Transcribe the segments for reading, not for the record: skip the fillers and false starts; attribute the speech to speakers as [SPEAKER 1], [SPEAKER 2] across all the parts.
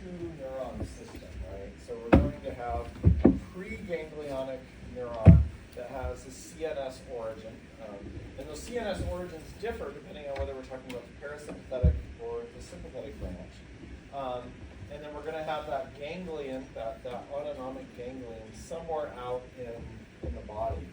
[SPEAKER 1] two-neuron system, right? So we're going to have a preganglionic neuron that has a CNS origin. And those CNS origins differ depending on whether we're talking about the parasympathetic or the sympathetic branch. And then we're going to have that ganglion, that autonomic ganglion, somewhere out in the body.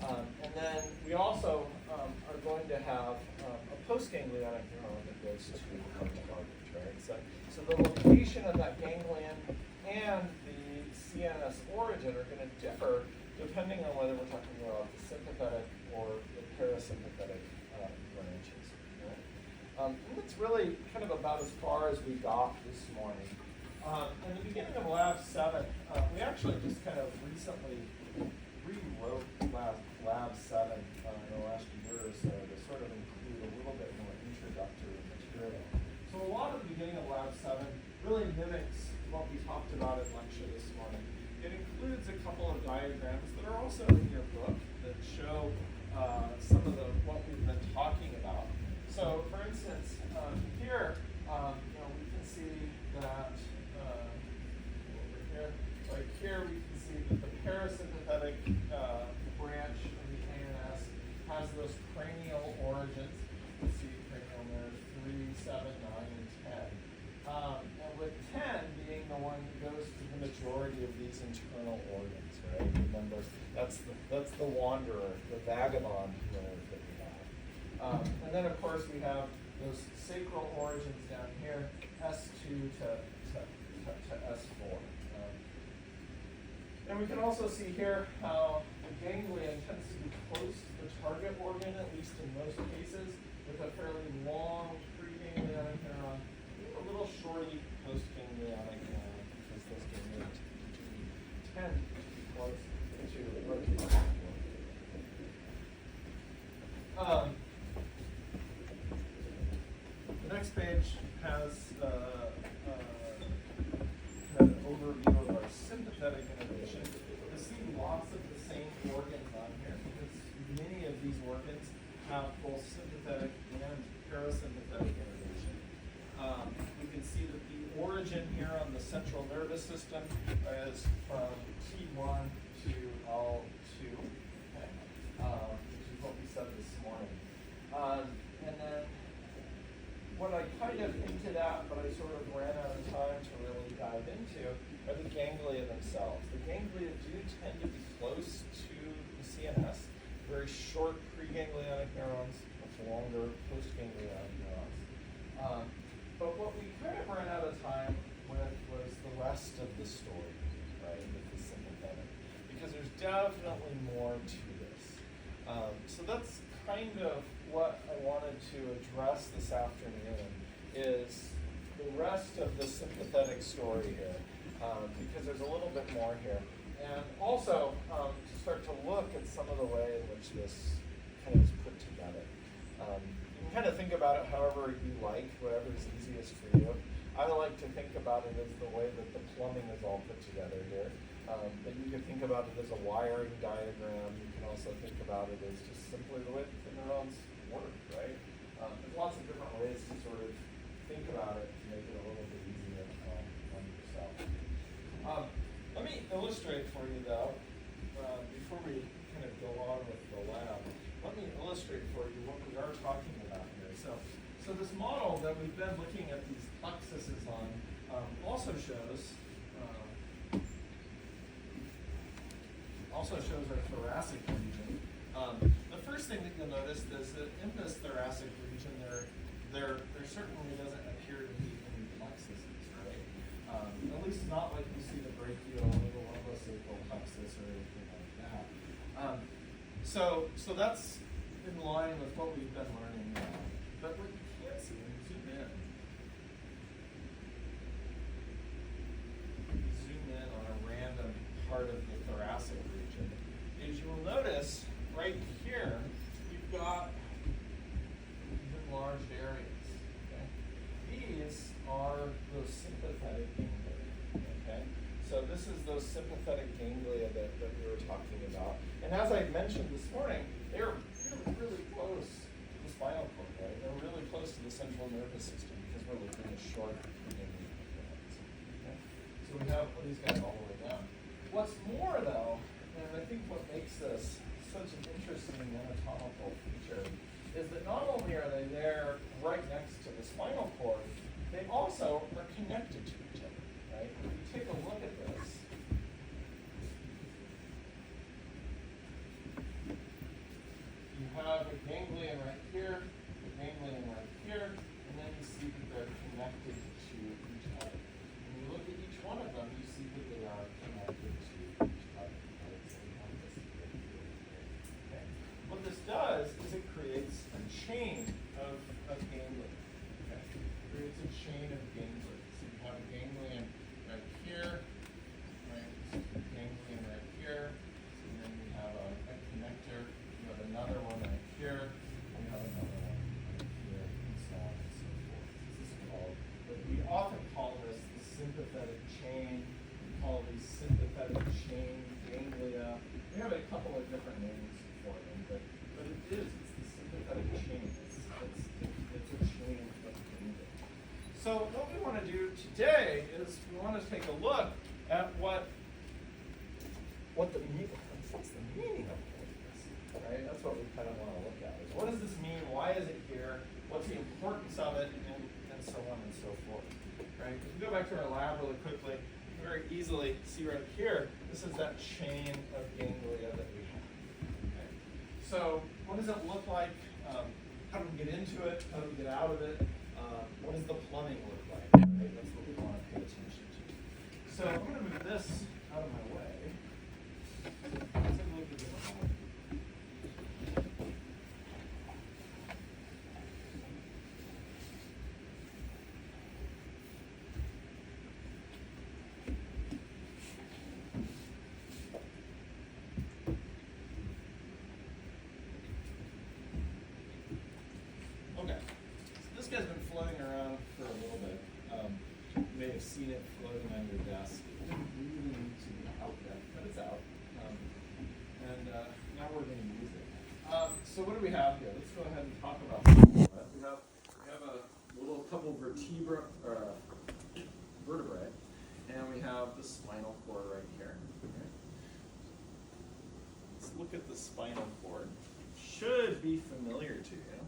[SPEAKER 1] And then we also are going to have a postganglionic neuron that goes to the target, right? So the location of that ganglion and the CNS origin are going to differ depending on whether we're talking about the sympathetic or the parasympathetic branches. Right? And that's really kind of about as far as we got this morning. In the beginning of Lab 7, we actually just kind of recently rewrote Lab 7 in the last year or so to sort of include a little bit more introductory material. So a lot of the beginning of Lab 7 really mimics what we talked about in lecture this morning. It includes a couple of diagrams that are also in your book that show some of what we've been talking about. So, for instance, here, we can see that over here, right here, we can see that the parasympathetic branch of the ANS has those cranial origins. You can see cranial nerves 3, 7, 9, and 10. And with 10 being the one that goes to the majority of these internal organs, right? Remember, that's the wanderer, the vagabond nerve that we have. And then, of course, we have those sacral origins down here, S2 to S4. And we can also see here how the ganglion tends to be close to the target organ, at least in most cases, with a fairly long preganglionic neuron, a little shorty postganglionic neuron, because those ganglions tend to be close to the vertebral. The next page has an overview of our sympathetic innervation. You see lots of the same organs on here because many of these organs have both sympathetic and parasympathetic innervation. We can see that the origin here on the central nervous system is from T1 to L2, okay? Which is what we said this morning. And then what I kind of hinted at, but I sort of ran out of time to really dive into, are the ganglia themselves. The ganglia do tend to be close to the CNS, very short preganglionic neurons, much longer postganglionic neurons. But what we kind of ran out of time with was the rest of the story, right, with the sympathetic, because there's definitely more to this. So that's kind of what I wanted to address this afternoon, is the rest of the sympathetic story here, because there's a little bit more here. And also to start to look at some of the way in which this kind of is put together. You can kind of think about it however you like, whatever is easiest for you. I like to think about it as the way that the plumbing is all put together here. But you can think about it as a wiring diagram. You can also think about it as just simply the way that the neurons work, right? There's lots of different ways to sort of think about it to make it a little bit easier on yourself. Let me illustrate for you, though, before we kind of go on with the lab. Let me illustrate for you what we are talking about here. So this model that we've been looking at these plexuses on also shows our thoracic region. The first thing that you'll notice is that in this thoracic region, there certainly doesn't appear to be any plexuses, right? At least not like you see the brachial or the lumbosacral plexus or anything like that. So that's in line with what we've been learning now. But what you can't see, when you zoom in on a random part of the thoracic region, is you will notice right here, you've got enlarged areas. Okay? These are those sympathetic ganglia. Okay? So this is those sympathetic ganglia that we were talking about. And as I mentioned this morning, they're really close to the spinal cord, right? They're really close interesting anatomical feature is that not only are they there right next to the spinal cord, they also are connected to each other, right? If you take a look at this, you have a ganglion right here, a ganglion right here, and then you see that they're connected to each other. When you look at each one of them, you see that they are connected to each other. Right? So we have this here, okay? What this does is it creates a chain of ganglia. Okay? It creates a chain of ganglia. So you have a ganglion right here, right? Ganglion right here. So then we have a connector. You have another one right here. We have another one right here, and so on and so forth. This is called, we often call this the sympathetic chain. We call these sympathetic chain ganglia. We have a couple of different names for them, but it's the sympathetic chain. It's a chain of ganglia. So what we want to do today is we want to take a look at what the meaning of all this, right? That's what we kind of want to look at. Is what does this mean? Why is it here? What's the importance of it? And so on and so forth, right? If we go back to our lab really quickly, you can very easily see right here, this is that chain of ganglia that we have. Okay? So what does it look like? How do we get into it? How do we get out of it? What does the plumbing look like? Right? That's what we want to pay attention to. So I'm going to move this out of my way. Let's take a look at this one. Okay, so this guy's been floating around for a little bit. You may have seen it floating on your desk. It didn't really need to be out yet, but it's out. Now we're going to use it. So what do we have here? Let's go ahead and talk about this. We have a little couple vertebrae, and we have the spinal cord right here. Okay. Let's look at the spinal cord. Should be familiar to you.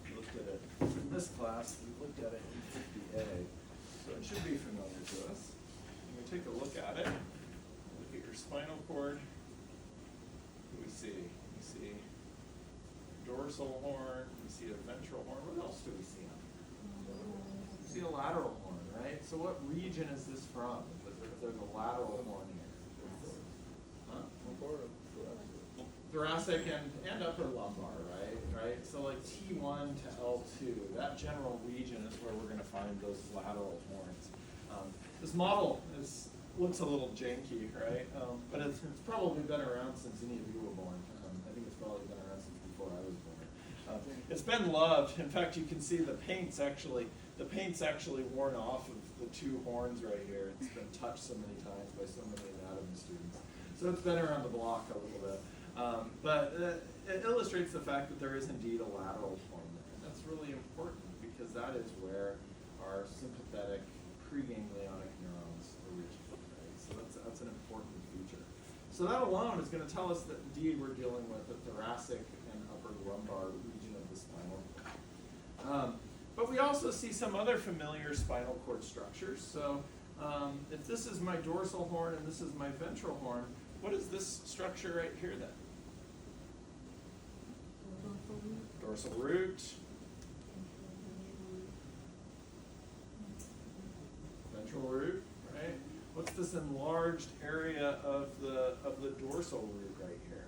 [SPEAKER 1] We looked at it in this class. We looked at it in 50A, so it should be familiar to us. When we take a look at it, look at your spinal cord. What do we see? We see dorsal horn. We see a ventral horn. What else do we see? We see a lateral horn, right? So what region is this from? If there's a lateral horn here. Huh? Thoracic and upper lumbar, right? So like T1 to L2, that general region is where we're going to find those lateral horns. This model looks a little janky, right? But it's probably been around since any of you were born. I think it's probably been around since before I was born. It's been loved. In fact, you can see the paint's actually worn off of the two horns right here. It's been touched so many times by so many anatomy students. So it's been around the block a little bit. But it illustrates the fact that there is indeed a lateral horn there. And that's really important because that is where our sympathetic preganglionic neurons originate, right? So that's an important feature. So that alone is going to tell us that indeed we're dealing with the thoracic and upper lumbar region of the spinal cord. But we also see some other familiar spinal cord structures. So if this is my dorsal horn and this is my ventral horn, what is this structure right here then? Dorsal root. Ventral root, right? What's this enlarged area of the dorsal root right here?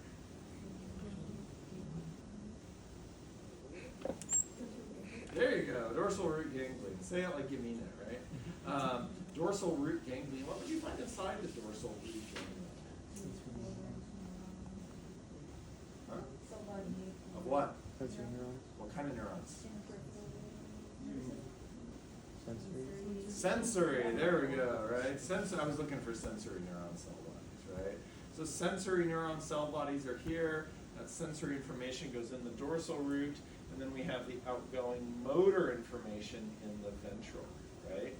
[SPEAKER 1] There you go, dorsal root ganglion. Say it like you mean it, right? Dorsal root ganglion. What would you find inside the dorsal root ganglion? Huh? Of what?
[SPEAKER 2] Sensory neurons.
[SPEAKER 1] What kind of neurons?
[SPEAKER 2] Sensory.
[SPEAKER 1] Sensory, there we go, right? I was looking for sensory neuron cell bodies, right? So sensory neuron cell bodies are here. That sensory information goes in the dorsal root, and then we have the outgoing motor information in the ventral, right?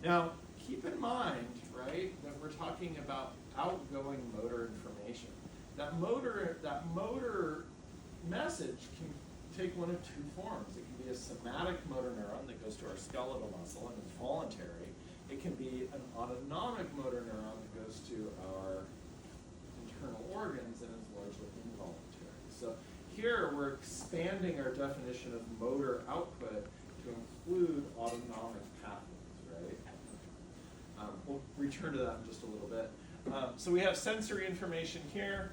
[SPEAKER 1] Now, keep in mind, right, that we're talking about outgoing motor information. That motor message can take one of two forms. It can be a somatic motor neuron that goes to our skeletal muscle and is voluntary. It can be an autonomic motor neuron that goes to our internal organs and is largely involuntary. So here we're expanding our definition of motor output to include autonomic pathways, right? We'll return to that in just a little bit. So we have sensory information here.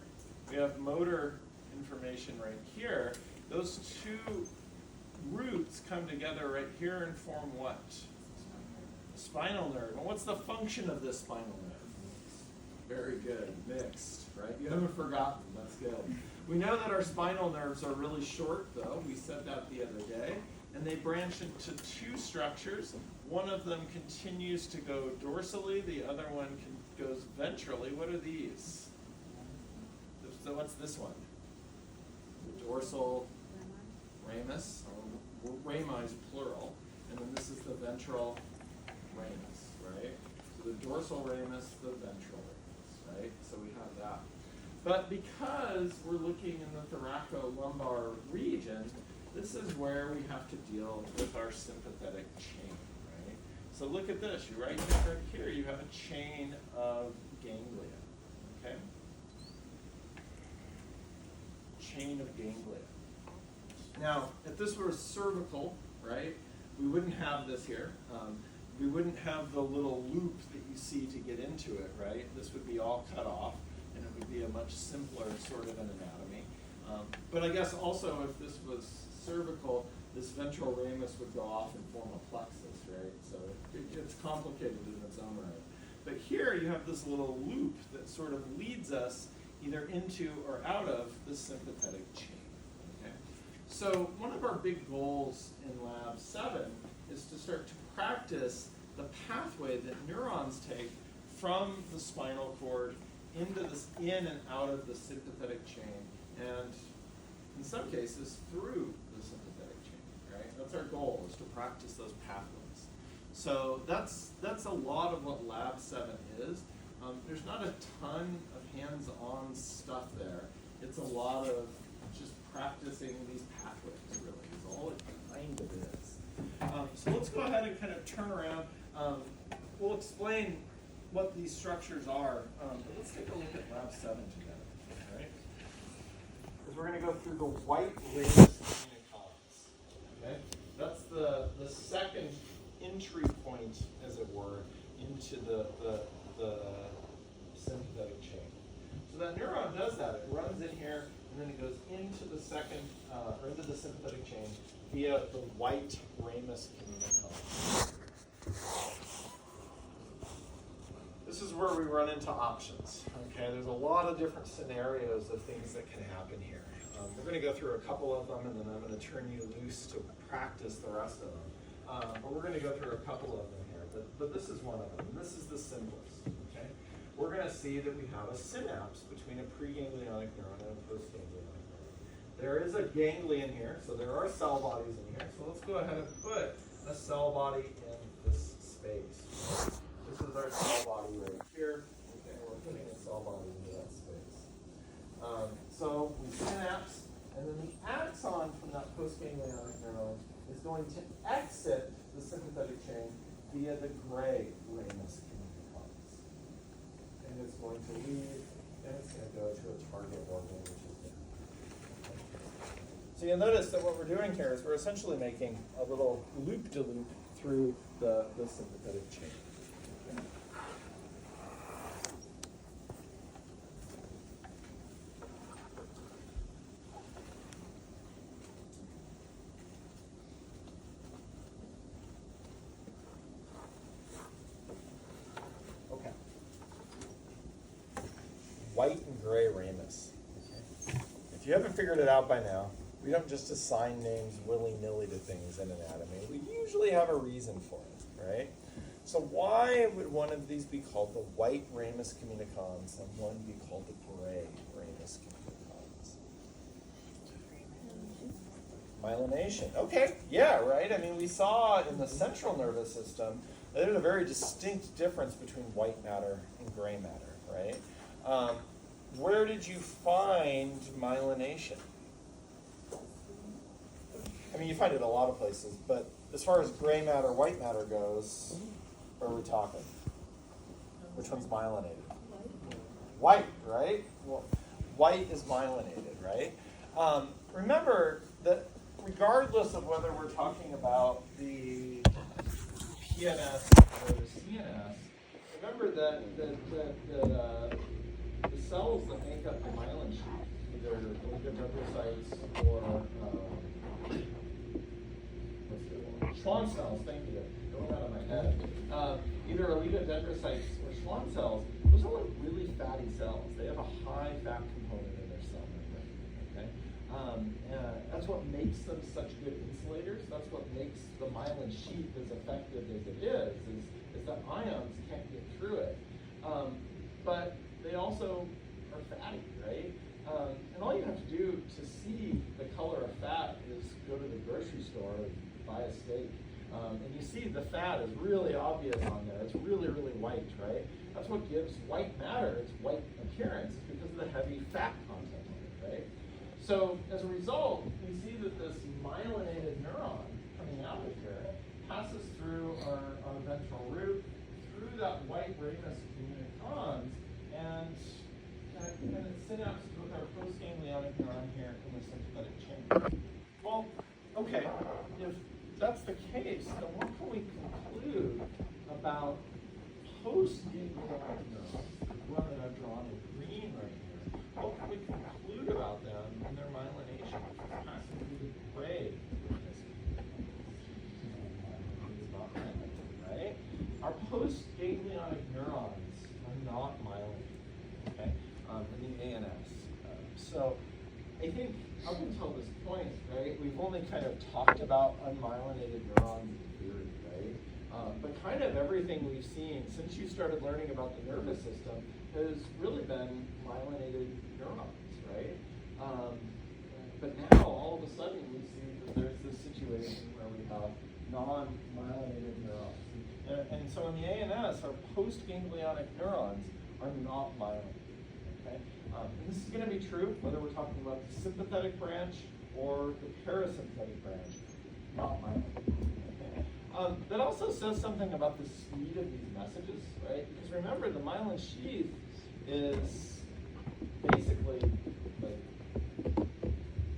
[SPEAKER 1] We have motor information right here. Those two roots come together right here and form what? Spinal nerve. And what's the function of this spinal nerve? Very good. Mixed, right? You haven't forgotten. That's good. We know that our spinal nerves are really short, though. We said that the other day. And they branch into two structures. One of them continues to go dorsally. The other one goes ventrally. What are these? So what's this one? The dorsal ramus, or rami is plural. And then this is the ventral ramus, right? So the dorsal ramus, the ventral ramus, right? So we have that. But because we're looking in the thoracolumbar region, this is where we have to deal with our sympathetic chain, right? So look at this. Right here, you have a chain of ganglia, okay? Chain of ganglia. Now, if this were cervical, right, we wouldn't have this here. We wouldn't have the little loop that you see to get into it, right? This would be all cut off, and it would be a much simpler sort of an anatomy. But I guess also if this was cervical, this ventral ramus would go off and form a plexus, right? So it's complicated in its own right. But here you have this little loop that sort of leads us either into or out of the sympathetic chain. Okay? So one of our big goals in Lab 7 is to start to practice the pathway that neurons take from the spinal cord into this, in and out of the sympathetic chain, and in some cases through the sympathetic chain, right? That's our goal, is to practice those pathways. So that's a lot of what Lab 7 is. There's not a ton of hands-on stuff there. It's a lot of just practicing these pathways, really, is all it kind of is. So let's go ahead and kind of turn around. We'll explain what these structures are, but let's take a look at Lab 7 together, all right? Because we're going to go through the white ramus communicons, okay? That's the second entry point, as it were, into the sympathetic chain. So that neuron does that. It runs in here, and then it goes into the second, or into the sympathetic chain via the white ramus communicon. This is where we run into options. Okay, there's a lot of different scenarios of things that can happen here. We're going to go through a couple of them, and then I'm going to turn you loose to practice the rest of them. But we're going to go through a couple of them here. But this is one of them, and this is the simplest. Okay, we're going to see that we have a synapse between a preganglionic neuron and a postganglionic neuron. There is a ganglion here, so there are cell bodies in here. So let's go ahead and put a cell body in this space. This is our cell body right here. Okay, we're putting a cell body into that space. So we synapse, and then the axon from that postganglionic neuron is going to exit the sympathetic chain via the gray ramus communicons. And it's going to leave, and it's going to go to a target organ, which is there. So you'll notice that what we're doing here is we're essentially making a little loop-de-loop through the sympathetic chain. Okay. White and gray ramus. Okay. If you haven't figured it out by now, we don't just assign names willy-nilly to things in anatomy. We usually have a reason for it, right? So why would one of these be called the white ramus communicons and one be called the gray ramus communicons? Myelination. Okay, yeah, right. I mean, we saw in the central nervous system that there's a very distinct difference between white matter and gray matter, right? Where did you find myelination? I mean, you find it a lot of places, but as far as gray matter, white matter goes, where are we talking? Which one's myelinated? White, right? Well, white is myelinated, right? Remember that regardless of whether we're talking about the PNS or the CNS, remember that the cells that make up the myelin sheath, either oligodendrocytes or Schwann cells, thank you, going out of my head. Either oligodendrocytes or Schwann cells, those are like really fatty cells. They have a high fat component in their cell membrane. Okay, that's what makes them such good insulators. That's what makes the myelin sheath as effective as it is that ions can't get through it. But they also are fatty, right? And all you have to do to see the color of fat is go to the grocery store and buy a steak. And you see the fat is really obvious on there. It's really, really white, right? That's what gives white matter its white appearance, is because of the heavy fat content on it, right? So as a result, we see that this myelinated neuron coming out of here passes through our ventral root, through that white ramus communicans, and it synapses with our postganglionic neuron here in the sympathetic chain. Well, okay, if that's the case, then what can we conclude about postganglionic neurons, the one that I've drawn in green right here? What can we conclude about them and their myelination, which is passing through the gray ramus communicans, right? Our postganglionic neurons are not myelinated, okay, in the ANS. So I think up until this point, right, we've only kind of talked about unmyelinated neurons in theory, right? But kind of everything we've seen since you started learning about the nervous system has really been myelinated neurons, right? But now all of a sudden we see that there's this situation where we have non-myelinated neurons. And so in the ANS, our postganglionic neurons are not myelinated. Okay? And this is going to be true whether we're talking about the sympathetic branch or the parasympathetic branch, not myelinated. Okay? That also says something about the speed of these messages, right? Because remember, the myelin sheath is basically like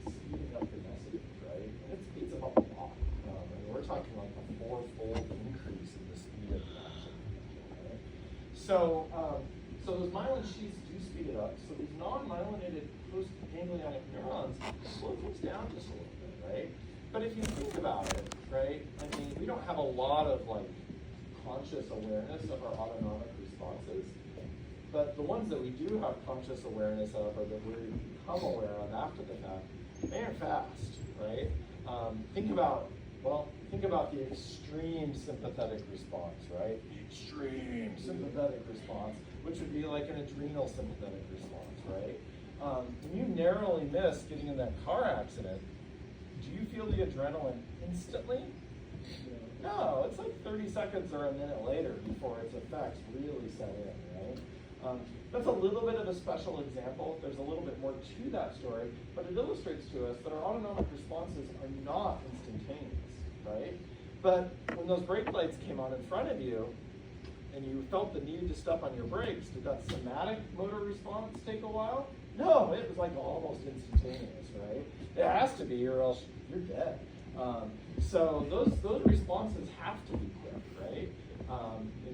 [SPEAKER 1] speeding up the messages, right? And it speeds them up a lot. And we're talking like a 4-fold increase in the speed of the action. Okay? So those myelin sheaths do speed it up. So these non-myelinated postganglionic neurons slow things down just a little bit, right? But if you think about it, right, I mean, we don't have a lot of like conscious awareness of our autonomic responses, but the ones that we do have conscious awareness of, or that we become aware of after the fact, they are fast, right? Think about the extreme sympathetic response, right? The extreme sympathetic response, which would be like an adrenal sympathetic response, right? When you narrowly miss getting in that car accident, do you feel the adrenaline instantly? No, it's like 30 seconds or a minute later before its effects really set in, right? That's a little bit of a special example. There's a little bit more to that story, but it illustrates to us that our autonomic responses are not instantaneous, right? But when those brake lights came on in front of you, and you felt the need to step on your brakes, did that somatic motor response take a while? No, it was like almost instantaneous, right? It has to be, or else you're dead. So those responses have to be quick, right?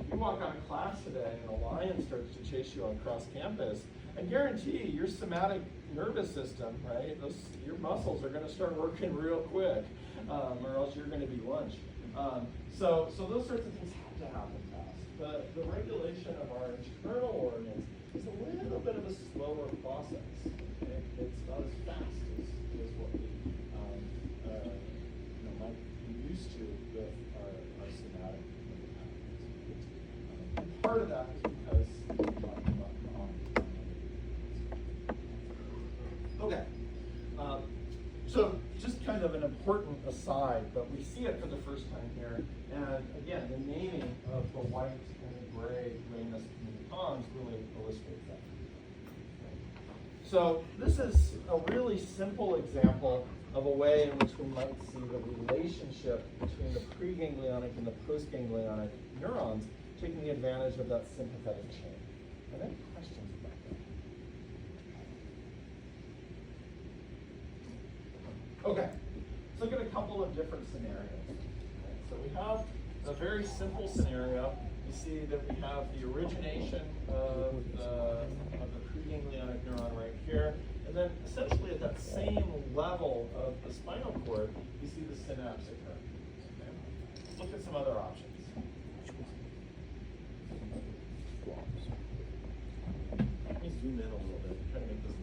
[SPEAKER 1] If you walk out of class today and a lion starts to chase you across campus, I guarantee your somatic nervous system, right? Your muscles are going to start working real quick, or else you're going to be lunch. So those sorts of things have to happen fast. The regulation of our internal organs is a little bit of a slower process. Okay? It's not as fast as what we might be used to with our somatic pathways. And part of that is because we're talking about okay. So just kind of an important aside, but we see it for the first time here. And again, the naming of the white and the gray ramus communicans really illustrates that. So this is a really simple example of a way in which we might see the relationship between the preganglionic and the postganglionic neurons taking the advantage of that sympathetic chain. Are there any questions about that? Okay, let's look at a couple of different scenarios. Okay, so we have a very simple scenario. You see that we have the origination of the preganglionic neuron right here, and then essentially at that same level of the spinal cord, you see the synapse occur. Okay? Let's look at some other options. Let me zoom in a little bit, try to make this